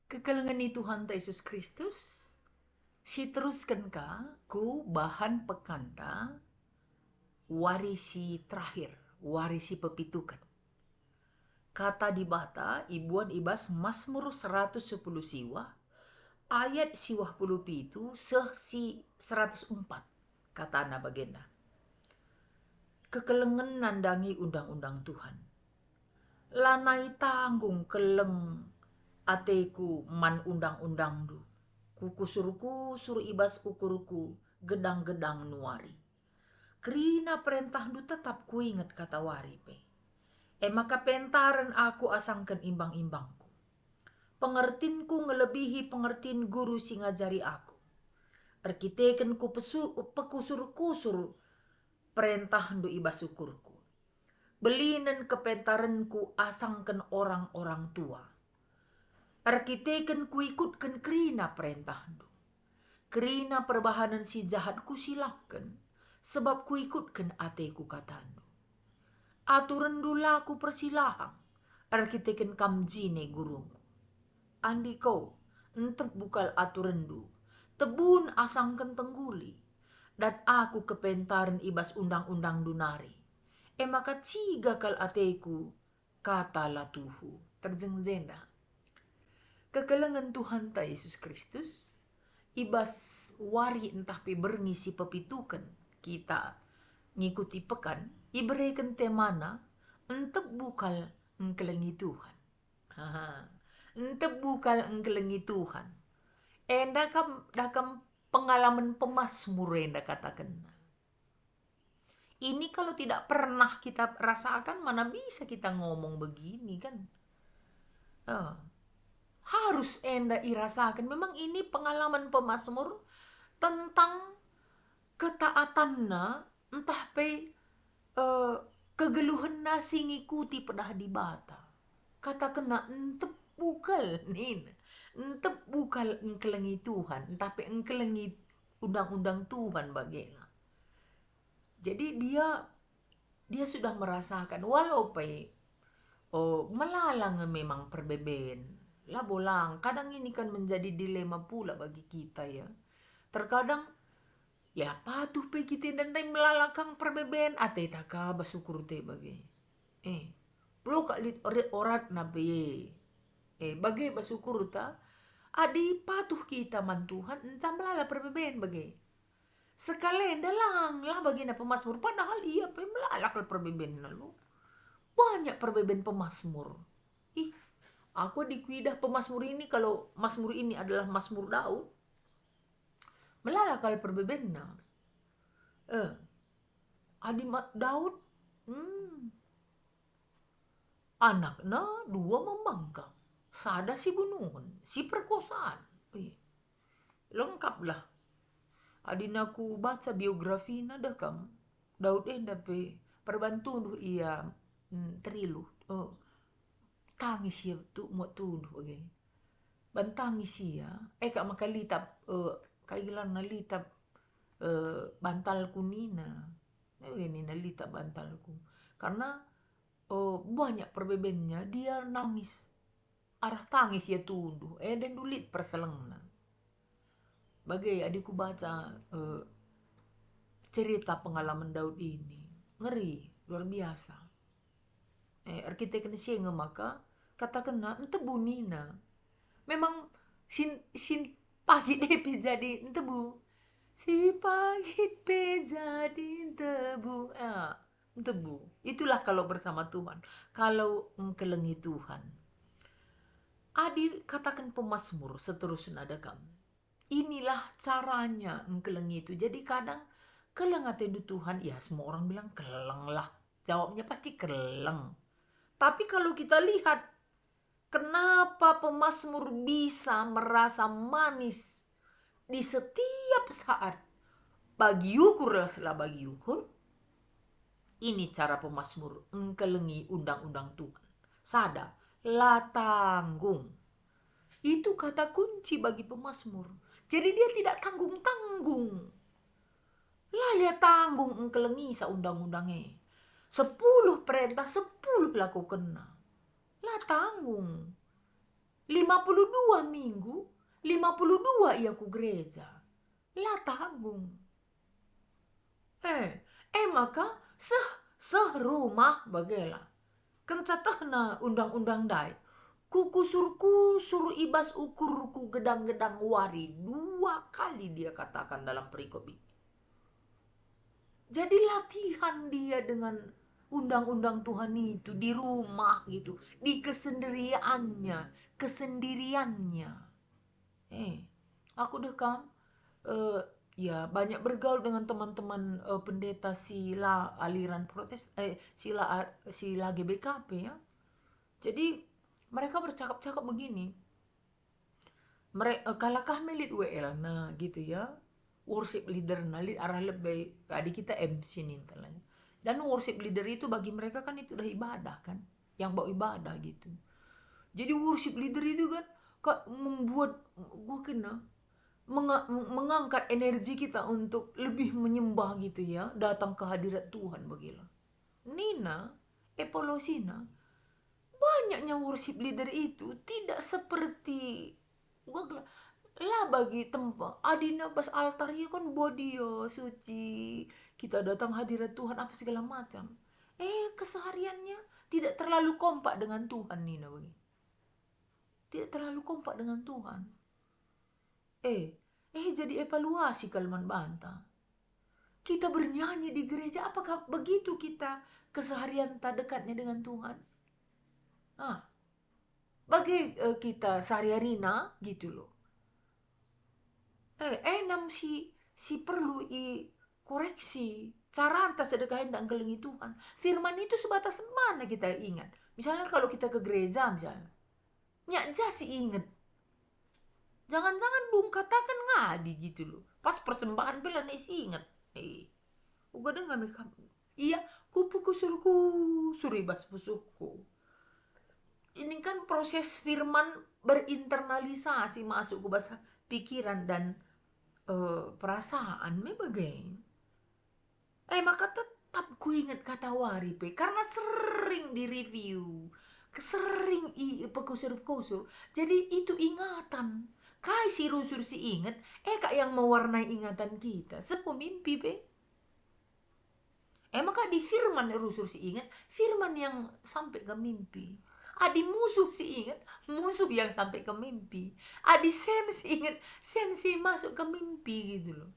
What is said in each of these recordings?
Kekalengan ni Tuhan ta Yesus Kristus, si teruskan ka ku bahan pekanta warisi terakhir, warisi pepitukan. Kata di bata, ibuan ibas Mazmur 110 siwa, ayat siwah puluh pitu seh si 104. Kata ana bagenda. Kekelengan nandangi undang-undang Tuhan. Lanai tanggung keleng ateku man undang-undang du. Kukusur-kusur ibas ukurku gedang-gedang nuari. Kerina perintah du tetap kuinget kata wari pe. Maka pentaren aku asangkan imbang-imbangku. Pengertinku ngelebihi pengertiin guru si ngajari aku. Arkiteken ku pekusur-kusur perintah du ibas ukurku. Belinen kepentaranku asangkan orang-orang tua. Arkiteken ku ikutkan kerina perintah du. Kerina perbahanan si jahat ku silakan. Sebab ku ikutkan ateku katandu. Aturan dula ku persilahang. Arkiteken kamjine gurungku. Andi kau entep bukal aturan du. Tebun asangkan tengguli. Dan aku kepentaran ibas undang-undang dunari. Maka ciga kal ateku kata latuhu. Terjengjenda. Kekelengan Tuhan ta Yesus Kristus. Ibas wari entah pe berngisi pepitukan kita ngikuti pekan. Ibereken temana entep bukal engkelengi Tuhan. Entep bukal engkelengi Tuhan. Dakam pengalaman pemasmur enda katakan. Ini kalau tidak pernah kita rasakan, mana bisa kita ngomong begini kan? Harus enda irasakan. Memang ini pengalaman pemasmur tentang ketaatanna, entah pe kegeluhan nasi ngikuti pedah di bata. Kata kena entep bukal nin. Entep bukal engkelengi Tuhan, entah pe engkelengi undang-undang Tuhan bagena. Jadi dia sudah merasakan walau pe melalang memang perbeben. Lah bolang, kadang ini kan menjadi dilema pula bagi kita ya. Terkadang ya patuh pe kita dan melalakang perbeben ate taka basukur te bagi. Belum kali orat na pe. Bagi basukur ta adi patuh kita man Tuhan encam melala perbeben bagi. Sekalian dalang lah bagi na pemasmur padahal iya pe melalak perbeben lalu. Banyak perbeben pemasmur. Aku dikuidah pemasmur ini kalau masmur ini adalah masmur Daud. Melalakal perbebenna. Adi Daud anaknya dua membangkang. Sada si bunuhan, si perkosaan. Lengkap lah. Adinaku baca biografi nada kam. Daud dape perbantu ia terilu. Tangis ya tu mau tuduh okay. Bantangis ya. Kak makalitap kailan nalitap bantalku nina. Begini nalitap bantalku. Karena banyak perbebennya dia nangis. Arah tangis ya tuduh. Dan dulit perselengna. Bagai adikku baca cerita pengalaman Daud ini. Ngeri, luar biasa. Arkitek siya maka katakan na entebu nina. Memang sin pagi depe jadi entebu. Si pagi pe jadi entebu. Entebu. Itulah kalau bersama Tuhan. Kalau engkelengi Tuhan. Adi katakan pemasmur seterusnya ada kamu. Inilah caranya engkelengi itu. Jadi kadang keleng atendu Tuhan. Ya semua orang bilang keleng lah. Jawabnya pasti keleng. Tapi kalau kita lihat kenapa pemasmur bisa merasa manis di setiap saat. Bagi ukurlah setelah bagi ukur. Ini cara pemasmur engkelengi undang-undang Tuhan. Sada, la tanggung. Itu kata kunci bagi pemasmur. Jadi dia tidak tanggung-tanggung. Lah ya tanggung engkelengi sa undang-undangnya. 10 perintah, 10 laku kena. Lah tanggung. 52 minggu, 52 ia ku gereja. Lah tanggung. Maka rumah bagela. Kencatahna undang-undang dai. Ku kusur ibas ukur ku gedang-gedang wari. 2 kali dia katakan dalam perikop ini. Jadi latihan dia dengan undang-undang Tuhan itu di rumah gitu, di kesendiriannya. Aku dekam, ya banyak bergaul dengan teman-teman pendeta sila aliran protes, sila GBKP ya. Jadi mereka bercakap-cakap begini. Kalakah melit WL nah gitu ya. Worship leader nalit arah lebih adik kita MC nih telanya. Dan worship leader itu bagi mereka kan itu udah ibadah kan, yang bawa ibadah gitu. Jadi worship leader itu kan membuat gue kena mengangkat energi kita untuk lebih menyembah gitu ya, datang ke hadirat Tuhan begila. Nina, Epolosina, banyaknya worship leader itu tidak seperti gue lah bagi tempat adina bas altar ya kan bodio suci, kita datang hadirat Tuhan apa segala macam. Kesehariannya tidak terlalu kompak dengan Tuhan Nina bagi. Tidak terlalu kompak dengan Tuhan. Jadi evaluasi Kalimantan Bantah. Kita bernyanyi di gereja, apakah begitu kita keseharian tak dekatnya dengan Tuhan? Bagi kita sehari-harina gitu loh. Enam si perlu koreksi. Cara anta sedekah hendak gelengi Tuhan. Firman itu sebatas mana kita ingat. Misalnya kalau kita ke gereja misalnya. Nyak jasi ingat. Jangan-jangan bung katakan ngadi gitu loh. Pas persembahan bila isi ingat. Uga dengar mereka. Iya, kupu suri bas pusuku. Ini kan proses firman berinternalisasi masuk ke bahasa pikiran dan perasaan bagaimana. Maka tetap ku ingat kata waripe karena sering direview, sering pekusur-kusur. Jadi itu ingatan. Kai si rusur si ingat, kak yang mewarnai ingatan kita. Sepu mimpi maka di firman rusur si ingat, firman yang sampai ke mimpi. Adi musuh si ingat, musuh yang sampai ke mimpi. Adi sensi ingat, sensi masuk ke mimpi gitu loh.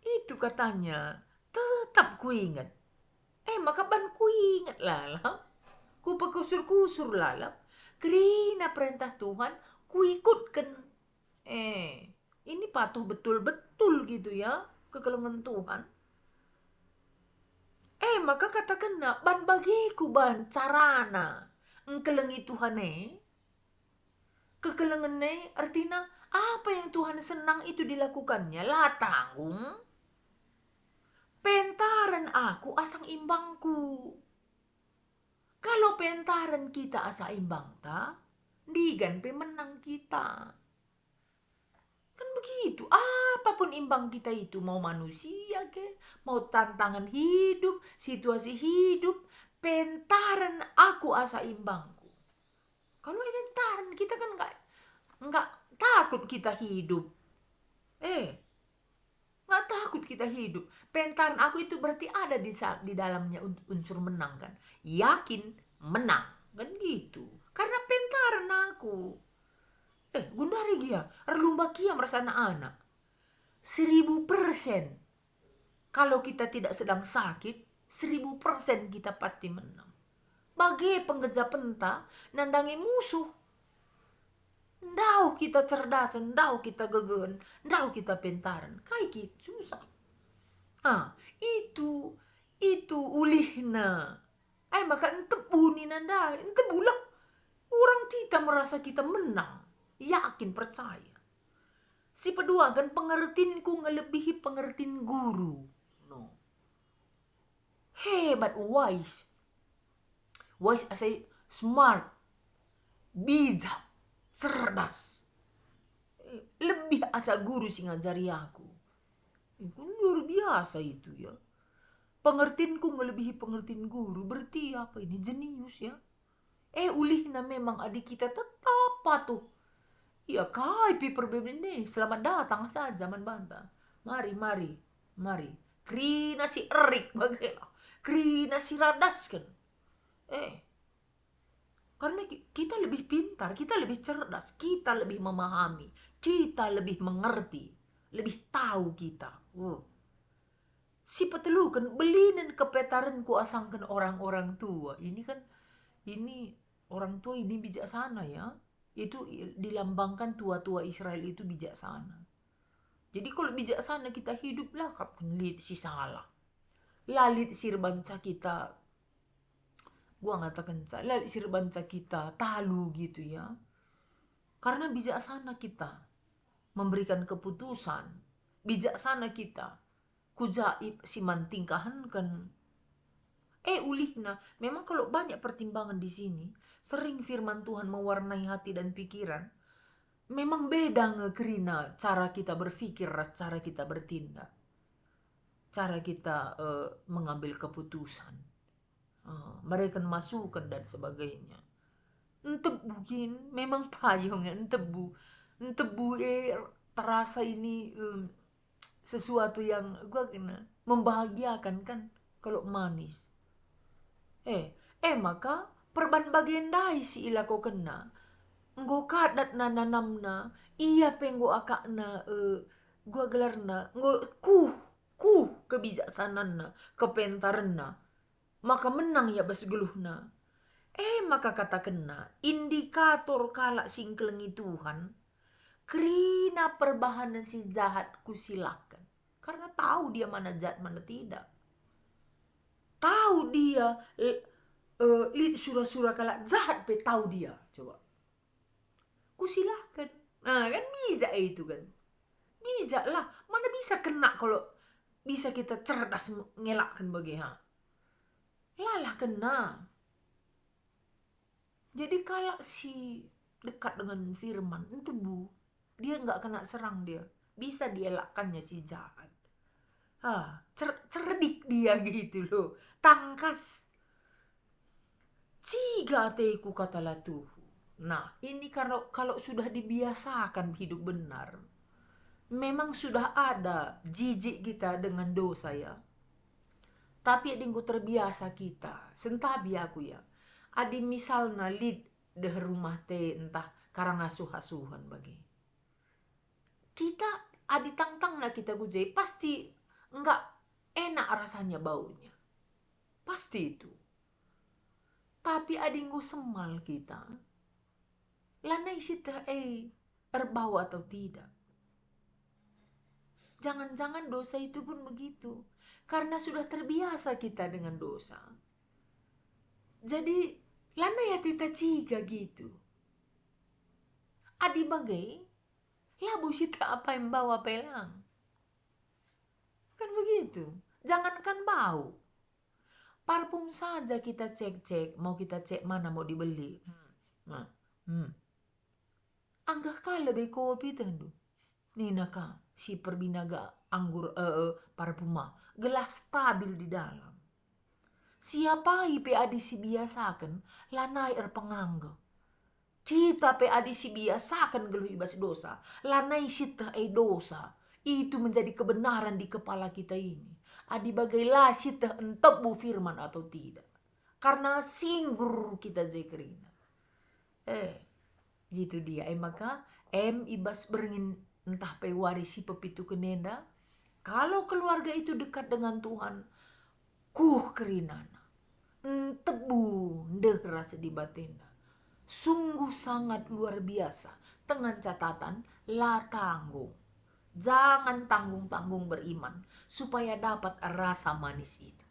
Itu katanya, tetap ku ingat. Maka ban ku ingat lalap. Ku pekusur-kusur lalap. Kerina perintah Tuhan, ku ikutkan. Ini patuh betul-betul gitu ya, kekelengan Tuhan. Maka katakan ban bagiku ban carana engkelengi Tuhan kekelengan artinya apa yang Tuhan senang itu dilakukannya lah tanggung. Pentaran aku asang imbangku. Kalau pentaran kita asa imbang ta, digan pemenang kita. Kan begitu, apapun imbang kita itu, mau manusia ke, mau tantangan hidup, situasi hidup, pentaran aku asa imbangku. Kalau pentaran kita kan nggak takut kita hidup. Nggak takut kita hidup. Pentaran aku itu berarti ada di dalamnya unsur menang kan. Yakin menang kan gitu. Karena pentaran aku. Gundari dia, relumba kia merasa anak-anak. 1000%. Kalau kita tidak sedang sakit, 1000% kita pasti menang. Bagi penggeja penta, nandangi musuh. Ndau kita cerdas, ndau kita gegen, ndau kita pentaran. Kayak susah. Itu ulihna. Maka ente buni nanda, ente bulan. Orang kita merasa kita menang. Yakin percaya. Si kedua kan pengertinku ngelebihi pengertiin guru. No. Hebat, wise. Wise as smart. Bijak. Cerdas. Lebih asa guru sih ngajari aku. Itu luar biasa itu ya. Pengertianku melebihi pengertian guru. Berarti apa ini? Jenius ya. Ulihna memang adik kita tetap patuh. Iya kai pi perbedaan selamat datang saja zaman banta. Mari, mari, mari. Krina si erik bagaimana? Krina si radas kan. Eh, karena kita lebih pintar, kita lebih cerdas, kita lebih memahami, kita lebih mengerti, lebih tahu kita. Si petelukan belinen kepetaran ku asangkan orang-orang tua. Ini kan, ini orang tua ini bijaksana ya. Itu dilambangkan tua-tua Israel itu bijaksana. Jadi kalau bijaksana kita hiduplah kan lid si salah. Lalit sirbanca kita, gua ngatakan lalit sirbanca kita talu gitu ya. Karena bijaksana kita memberikan keputusan, bijaksana kita kujaib si mantingkahan kan. Ulihna, memang kalau banyak pertimbangan di sini, sering firman Tuhan mewarnai hati dan pikiran. Memang beda ngekerina cara kita berpikir, cara kita bertindak, cara kita mengambil keputusan, mereka masukan dan sebagainya. Entebukin, memang payung ya, entebu terasa ini sesuatu yang gua kena membahagiakan kan kalau manis. Maka perban bagian dai si ila ko kena. Nggo kadat na nanamna, iya penggo akakna gua gelarna, nggo kuh kebijaksananna, kepentaranna. Maka menang ya bas geluhna. Maka kata kena, indikator kalak singkelengi Tuhan, kerina perbahanan si jahat kusilakan. Karena tahu dia mana jahat, mana tidak. Tahu dia surah-surah kalak jahat pe tahu dia. Coba. Kusilakan. Nah kan bijak itu kan. Bijak lah. Mana bisa kena kalau bisa kita cerdas ngelakkan bagaimana. Lalah kena. Jadi kalau si dekat dengan firman itu dia nggak kena serang dia. Bisa dielakkannya si jahat. Cerdik dia gitu loh. Tangkas. Ciga teku kata latuhu. Nah, ini kalau sudah dibiasakan hidup benar, memang sudah ada jijik kita dengan dosa ya. Tapi adingku terbiasa kita, sentabi aku ya. Adi misalnya lid deh rumah teh entah karang asuh-asuhan bagi. Kita adi tangtang na kita gujai pasti enggak enak rasanya baunya. Pasti itu. Tapi adingku semal kita. Lanai sita erbau atau tidak. Jangan-jangan dosa itu pun begitu. Karena sudah terbiasa kita dengan dosa. Jadi, lanai ya tita ciga gitu. Adi bagai, labu sita apa yang bawa pelang. Kan begitu. Jangankan bau. Parfum saja kita cek-cek. Mau kita cek mana mau dibeli. Anggah ka lebih kopi tendu. Nina ka si perbinaga anggur parfuma gelas stabil di dalam. Siapa pe adi si biasakan lanai penganggo. Kita pe adi si biasakan geluh ibas dosa. Lanai sita dosa. Itu menjadi kebenaran di kepala kita ini. Adi bagailah sita entebu firman atau tidak. Karena singgur kita jekrina. Gitu dia. Maka ibas beringin entah pe warisi pepitu kenenda. Kalau keluarga itu dekat dengan Tuhan, kerinana. Tebu ndeh rasa di batinda. Sungguh sangat luar biasa. Dengan catatan la tanggung. Jangan tanggung-tanggung beriman supaya dapat rasa manis itu.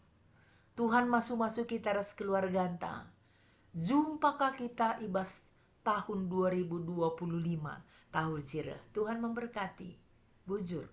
Tuhan masuk-masuk kita ras keluarga anta. Jumpakah kita ibas tahun 2025 tahun Cira. Tuhan memberkati. Bujur.